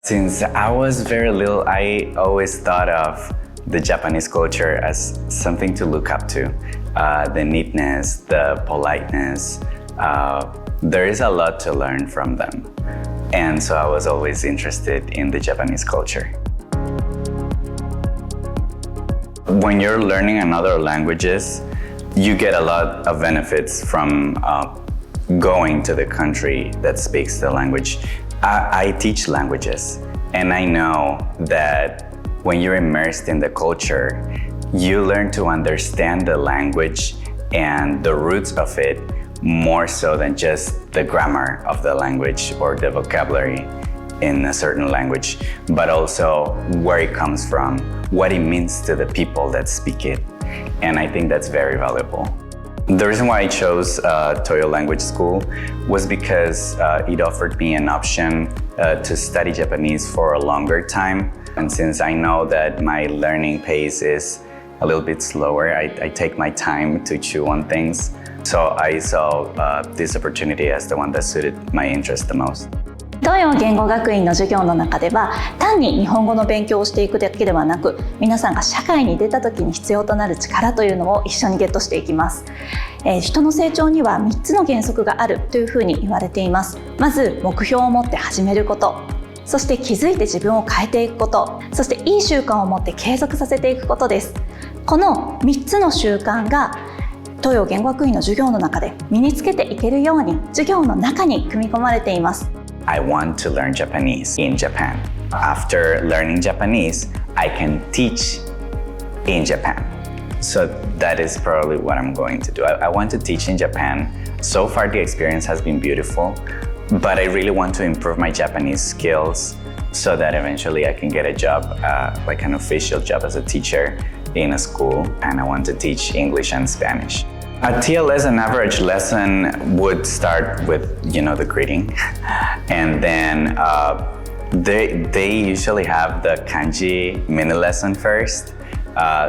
Since I was very little, I always thought of the Japanese culture as something to look up to. The neatness, the politeness. There is a lot to learn from them. And so I was always interested in the Japanese culture. When you're learning another languages, you get a lot of benefits from going to the country that speaks the language. I teach languages, and I know that when you're immersed in the culture, you learn to understand the language and the roots of it more so than just the grammar of the language or the vocabulary in a certain language, but also where it comes from, what it means to the people that speak it. And I think that's very valuable. The reason why I chose Toyo Language School was because it offered me an option to study Japanese for a longer time. And since I know that my learning pace is a little bit slower, I take my time to chew on things. So I saw this opportunity as the one that suited my interest the most. 東洋言語学院の授業の中では単に日本語の勉強をしていくだけではなく、皆さんが社会に出た時に必要となる力というのを一緒にゲットしていきます。人の成長には3つの原則があるというふうに言われています。まず目標を持って始めること、そして気づいて自分を変えていくこと、そしていい習慣を持って継続させていくことです。この3つの習慣が東洋言語学院の授業の中で身につけていけるように授業の中に組み込まれています。I want to learn Japanese in Japan. After learning Japanese, I can teach in Japan. So that is probably what I'm going to do. I want to teach in Japan. So far the experience has been beautiful, but I really want to improve my Japanese skills so that eventually I can get a job, like an official job as a teacher in a school, and I want to teach English and Spanish. At TLS, an average lesson would start with, the greeting, and then they usually have the kanji mini lesson first.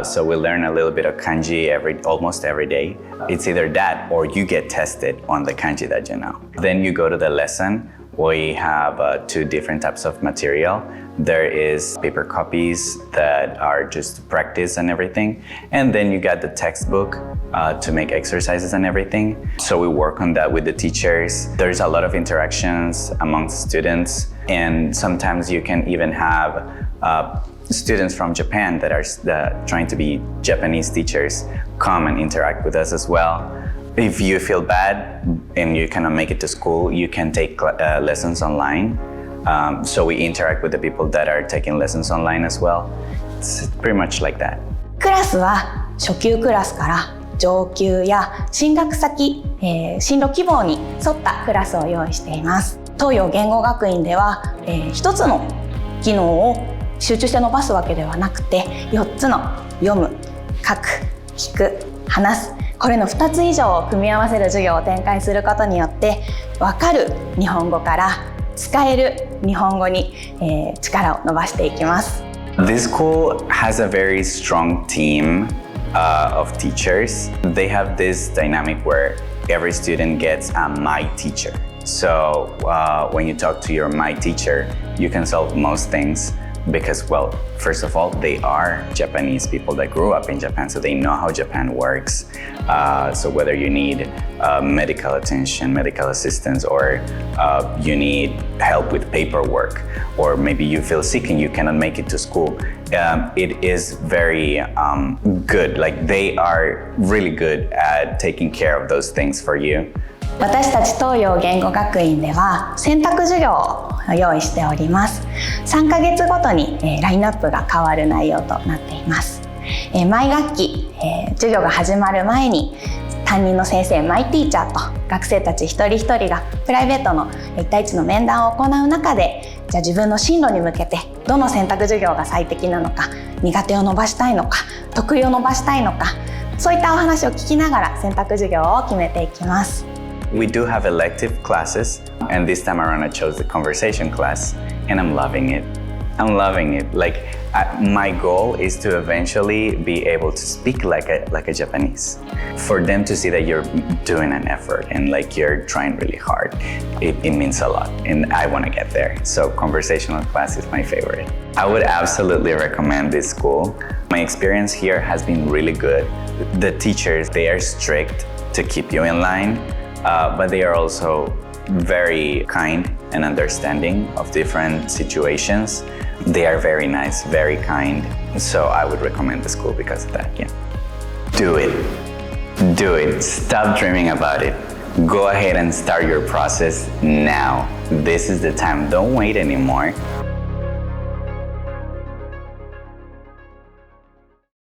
So we learn a little bit of kanji almost every day. It's either that or you get tested on the kanji that you know. Then you go to the lesson. We have 2 different types of material. There is paper copies that are just to practice and everything. And then you got the textbook to make exercises and everything. So we work on that with the teachers. There's a lot of interactions amongst students. And sometimes you can even have students from Japan that are trying to be Japanese teachers come and interact with us as well. If you feel bad and you cannot make it to school, you can take lessons online. So we interact with the people that are taking lessons online as well. It's pretty much like that. クラスは初級クラスから上級や進学先、進路希望に沿ったクラスを用意しています。東洋言語学院では、一つの技能を集中して伸ばすわけではなくて、4つの読む、書く、聞く、話す、これの2つ以上を組み合わせる授業を展開することによって分かる日本語から使える日本語に、力を伸ばしていきます。This school has a very strong team of teachers. They have this dynamic where every student gets a my teacher. So when you talk to your my teacher, you can solve most things. Because, well, first of all, they are Japanese people that grew up in Japan, so they know how Japan works. So whether you need medical attention, medical assistance, or you need help with paperwork, or maybe you feel sick and you cannot make it to school, it is very good. Like, they are really good at taking care of those things for you. 私たち東洋言語学院では選択授業を用意しております。3ヶ月ごとにラインナップが変わる内容となっています。毎学期授業が始まる前に担任の先生マイティーチャーと学生たち一人一人がプライベートの1対1の面談を行う中で、じゃあ自分の進路に向けてどの選択授業が最適なのか、苦手を伸ばしたいのか、得意を伸ばしたいのか、そういったお話を聞きながら選択授業を決めていきます。We do have elective classes, and this time around I chose the conversation class, and I'm loving it. I'm loving it. Like, my goal is to eventually be able to speak like a Japanese. For them to see that you're doing an effort and like you're trying really hard, it means a lot, and I want to get there. So conversational class is my favorite. I would absolutely recommend this school. My experience here has been really good. The teachers, they are strict to keep you in line, but they are also very kind and understanding of different situations. They are very nice, very kind. So I would recommend the school because of that, yeah. Do it. Do it. Stop dreaming about it. Go ahead and start your process now. This is the time. Don't wait anymore.